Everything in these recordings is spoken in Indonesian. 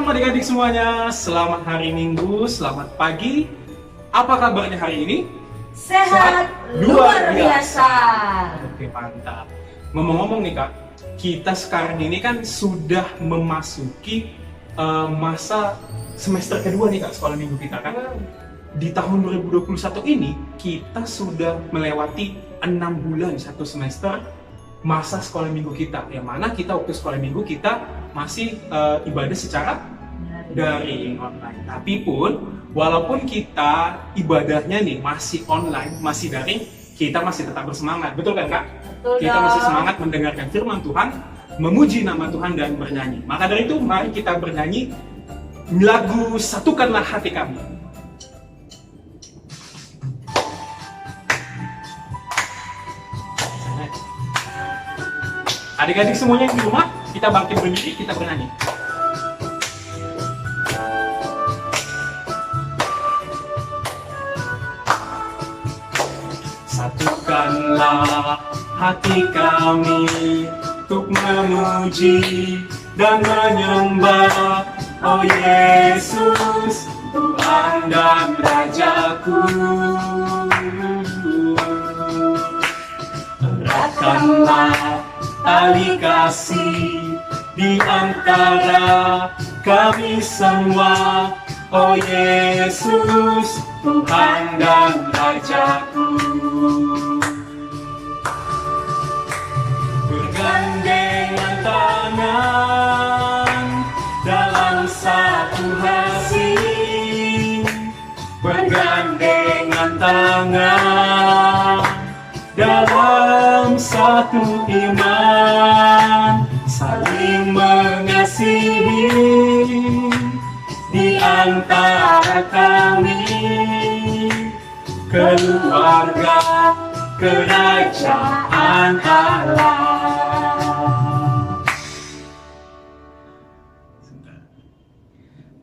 Shalom adik-adik semuanya, selamat hari Minggu, selamat pagi. Apa kabarnya hari ini? Sehat luar biasa. Oke, mantap. Ngomong-ngomong nih Kak, kita sekarang ini kan sudah memasuki masa semester kedua nih Kak, sekolah minggu kita kan. Di tahun 2021 ini, kita sudah melewati 6 bulan satu semester masa sekolah minggu kita. Yang mana kita waktu sekolah minggu kita masih ibadah secara daring online. Tapi pun, walaupun kita ibadahnya nih masih online, masih daring, kita masih tetap bersemangat. Betul kan Kak? Betul Kita dong. masih semangat mendengarkan firman Tuhan, memuji nama Tuhan dan bernyanyi. Maka dari itu, mari kita bernyanyi lagu Satukanlah Hati Kami. Adik-adik semuanya di rumah, kita bangkit berdiri, kita bernyanyi. Satukanlah hati kami untuk memuji dan menyembah, oh Yesus, Tuhan dan Rajaku. Eratkanlah tali kasih di antara kami semua, oh Yesus, Tuhan dan Rajaku. Bergandengan tangan dalam satu hati, bergandengan tangan dalam satu iman, saling mengasihi di antara kami, keluarga kerajaan Allah.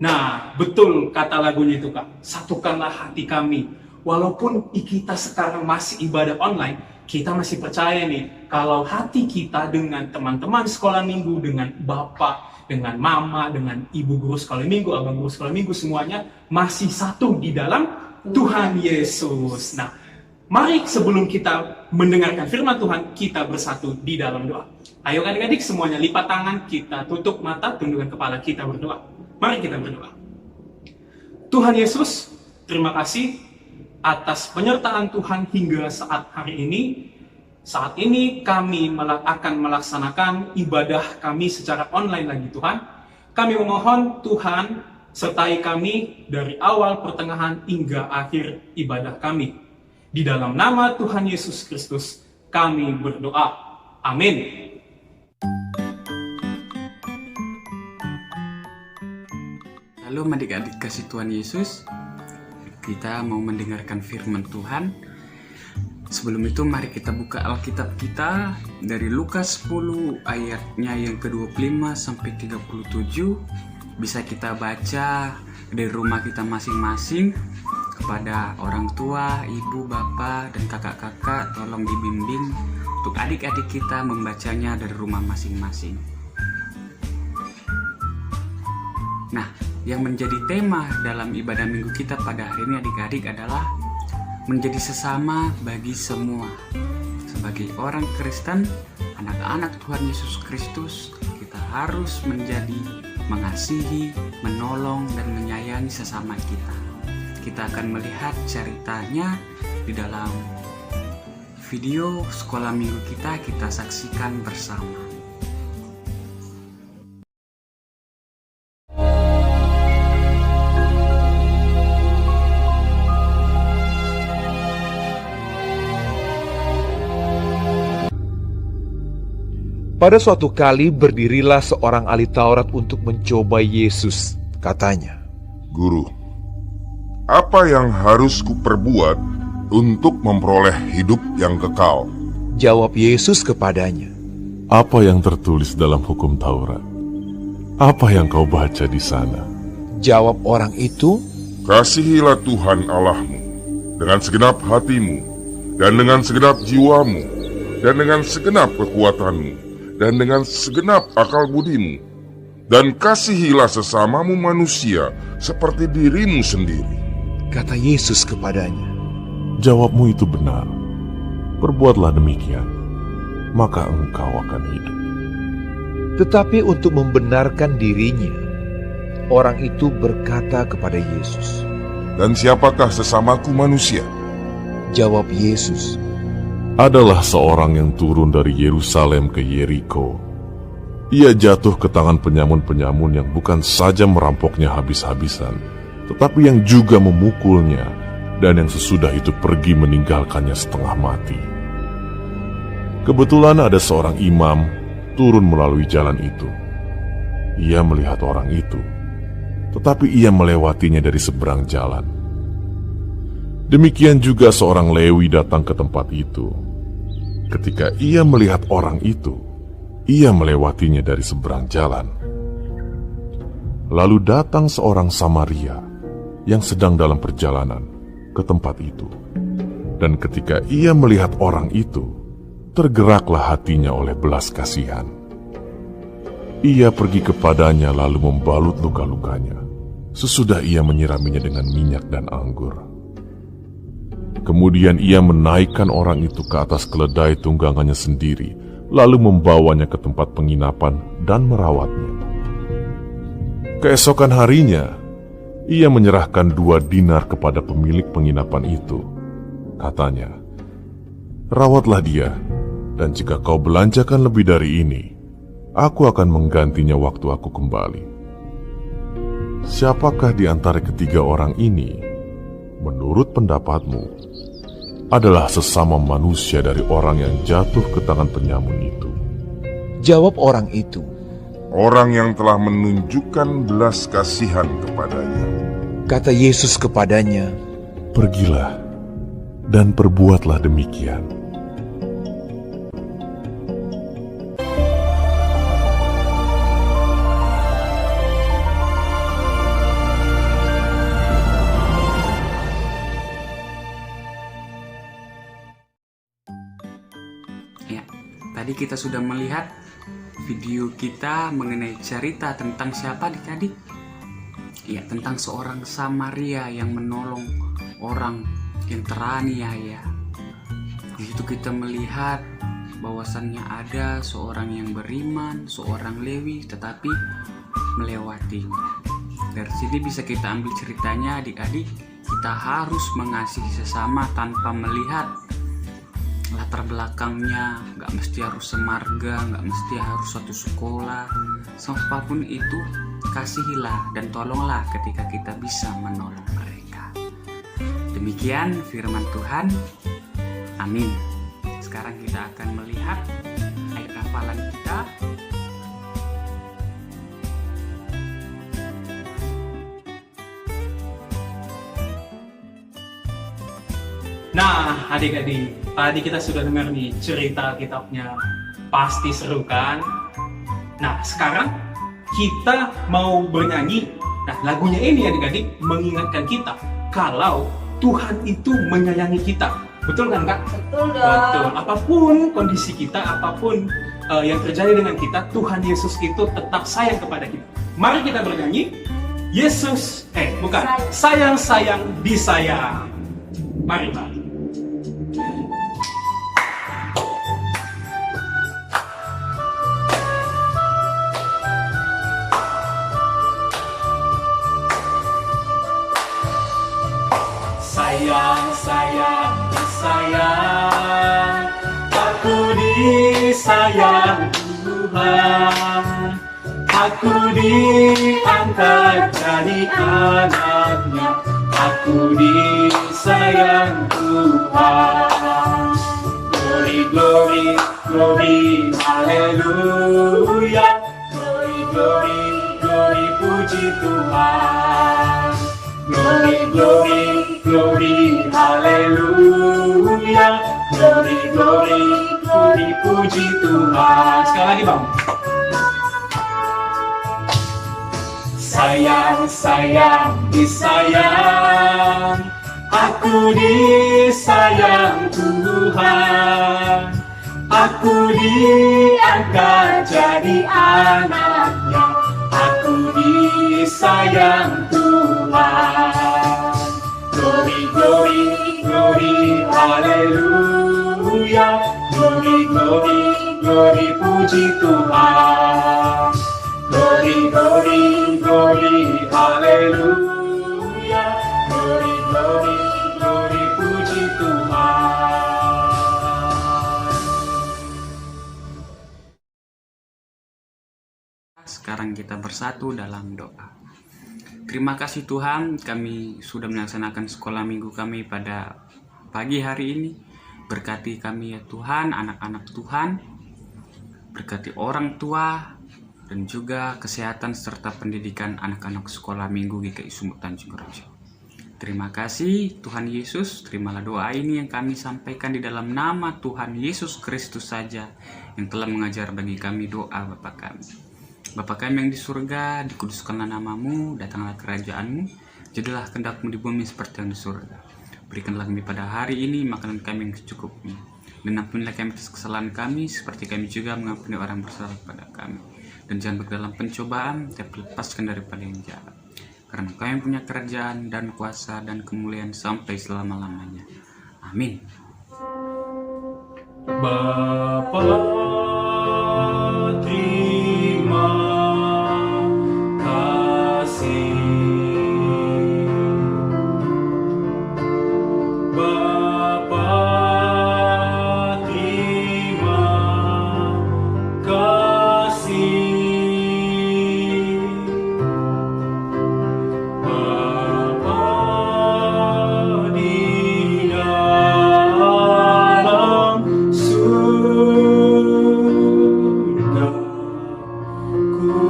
Nah, betul kata lagunya itu Kak, satukanlah hati kami. Walaupun kita sekarang masih ibadah online, kita masih percaya nih, kalau hati kita dengan teman-teman sekolah minggu, dengan bapak, dengan mama, dengan ibu guru sekolah minggu, abang guru sekolah minggu, semuanya masih satu di dalam Tuhan Yesus. Nah, mari sebelum kita mendengarkan firman Tuhan, kita bersatu di dalam doa. Ayo adik-adik semuanya lipat tangan, kita tutup mata, tundukkan kepala, kita berdoa. Mari kita berdoa. Tuhan Yesus, terima kasih atas penyertaan Tuhan hingga saat hari ini. Saat ini kami akan melaksanakan ibadah kami secara online lagi Tuhan. Kami memohon Tuhan sertai kami dari awal, pertengahan, hingga akhir ibadah kami. Di dalam nama Tuhan Yesus Kristus kami berdoa. Amin. Halo adik-adik kasih Tuhan Yesus. Kita mau mendengarkan firman Tuhan. Sebelum itu mari kita buka Alkitab kita dari Lukas 10 ayatnya yang ke-25 sampai 37. Bisa kita baca dari rumah kita masing-masing. Kepada orang tua, ibu, bapak, dan kakak-kakak, tolong dibimbing untuk adik-adik kita membacanya dari rumah masing-masing. Nah, yang menjadi tema dalam ibadah minggu kita pada hari ini adik-adik adalah menjadi sesama bagi semua. Sebagai orang Kristen, anak-anak Tuhan Yesus Kristus, kita harus menjadi mengasihi, menolong, dan menyayangi sesama kita. Kita akan melihat ceritanya di dalam video sekolah minggu kita saksikan bersama. Pada suatu kali berdirilah seorang ahli Taurat untuk mencoba Yesus. Katanya, Guru, apa yang harus kuperbuat untuk memperoleh hidup yang kekal? jawab Yesus kepadanya, Apa yang tertulis dalam hukum Taurat? Apa yang kau baca di sana? jawab orang itu, Kasihilah Tuhan Allahmu dengan segenap hatimu, dan dengan segenap jiwamu, dan dengan segenap kekuatanmu, dan dengan segenap akal budimu, dan kasihilah sesamamu manusia seperti dirimu sendiri. Kata Yesus kepadanya, Jawabmu itu benar. Perbuatlah demikian, maka engkau akan hidup. tetapi untuk membenarkan dirinya, orang itu berkata kepada Yesus. Dan siapakah sesamaku manusia? Jawab Yesus, Adalah seorang yang turun dari Yerusalem ke Yeriko. Ia jatuh ke tangan penyamun-penyamun yang bukan saja merampoknya habis-habisan, tetapi yang juga memukulnya, dan yang sesudah itu pergi meninggalkannya setengah mati. Kebetulan ada seorang imam turun melalui jalan itu. Ia melihat orang itu, tetapi ia melewatinya dari seberang jalan. Demikian juga seorang Lewi datang ke tempat itu. Ketika ia melihat orang itu, ia melewatinya dari seberang jalan. Lalu datang seorang Samaria yang sedang dalam perjalanan ke tempat itu. Dan ketika ia melihat orang itu, tergeraklah hatinya oleh belas kasihan. Ia pergi kepadanya lalu membalut luka-lukanya. Sesudah ia menyiraminya dengan minyak dan anggur. Kemudian ia menaikkan orang itu ke atas keledai tunggangannya sendiri, lalu membawanya ke tempat penginapan dan merawatnya. Keesokan harinya, ia menyerahkan 2 dinar kepada pemilik penginapan itu. Katanya, "Rawatlah dia, dan jika kau belanjakan lebih dari ini, aku akan menggantinya waktu aku kembali." Siapakah di antara ketiga orang ini, menurut pendapatmu, adalah sesama manusia dari orang yang jatuh ke tangan penyamun itu? Jawab orang itu, Orang yang telah menunjukkan belas kasihan kepadanya. kata Yesus kepadanya, Pergilah dan perbuatlah demikian. Ya, tadi kita sudah melihat video kita mengenai cerita tentang siapa tadi? Ya, tentang seorang Samaria yang menolong orang yang teraniaya. Di situ kita melihat bahwasannya ada seorang yang beriman, seorang Lewi, tetapi melewatinya. Dari sini bisa kita ambil ceritanya, adik-adik, kita harus mengasihi sesama tanpa melihat latar belakangnya. Gak mesti harus semarga, gak mesti harus suatu sekolah. Siapapun itu, kasihilah dan tolonglah ketika kita bisa menolong mereka. Demikian firman Tuhan. Amin. Sekarang kita akan melihat ayat hafalan kita. Nah, adik-adik, tadi kita sudah dengar nih cerita kitabnya. Pasti seru kan? Nah, sekarang kita mau bernyanyi. Nah, lagunya ini adik-adik mengingatkan kita kalau Tuhan itu menyayangi kita. Betul kan, Kak? Betul dong. Betul. Apapun kondisi kita, apapun yang terjadi dengan kita, Tuhan Yesus itu tetap sayang kepada kita. Mari kita bernyanyi. Yesus, sayang disayang. Mari. Sayang, aku disayang Tuhan. Aku diangkat jadi anaknya. Aku disayang Tuhan. Glory, glory, glory, haleluya. Glory, glory, glory, puji Tuhan. Glory, glory, glory, haleluya. Glory, glory, glory, puji Tuhan. Sekali lagi, Bang. Sayang, disayang. Aku disayang Tuhan. Aku diangkat jadi anaknya. kasih sayang Tuhan. Glory, glory, glory, haleluya. Glory, glory, glory, puji Tuhan. Glory, glory, glory, haleluya. Glory, glory, glory, puji Tuhan. Sekarang kita bersatu dalam doa. Terima kasih Tuhan, kami sudah melaksanakan sekolah minggu kami pada pagi hari ini. Berkati kami ya Tuhan, anak-anak Tuhan. Berkati orang tua dan juga kesehatan serta pendidikan anak-anak sekolah minggu GKI Sumut Tanjung Rejo. Terima kasih Tuhan Yesus, terimalah doa ini yang kami sampaikan di dalam nama Tuhan Yesus Kristus saja yang telah mengajar bagi kami doa Bapa kami. Bapa kami yang di surga, dikuduskanlah namamu, datanglah kerajaanmu, jadilah kehendak-mu di bumi seperti yang di surga. Berikanlah kami pada hari ini makanan kami yang secukupnya, dan ampunilah kami atas kesalahan kami, seperti kami juga mengampuni orang bersalah kepada kami. Dan jangan beri dalam pencobaan, tapi lepaskan daripada yang jahat. Karena Kau yang punya kerajaan dan kuasa dan kemuliaan sampai selama-lamanya. Amin. Bapa, terima kasih. Bapa, terima kasih. Bapa di dalam surga, ku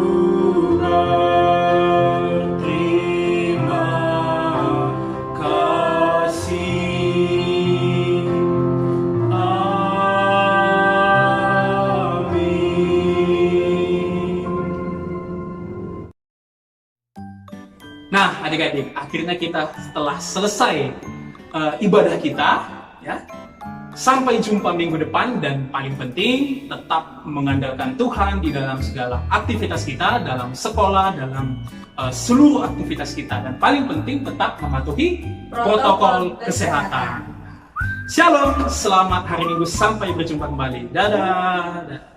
berterima kasih. Amin. Nah, adik-adik, akhirnya kita setelah selesai ibadah kita, ya. Sampai jumpa minggu depan, dan paling penting tetap mengandalkan Tuhan di dalam segala aktivitas kita, dalam sekolah, dalam seluruh aktivitas kita, dan paling penting tetap mematuhi protokol kesehatan. Shalom, selamat hari Minggu, sampai berjumpa kembali. Dadah.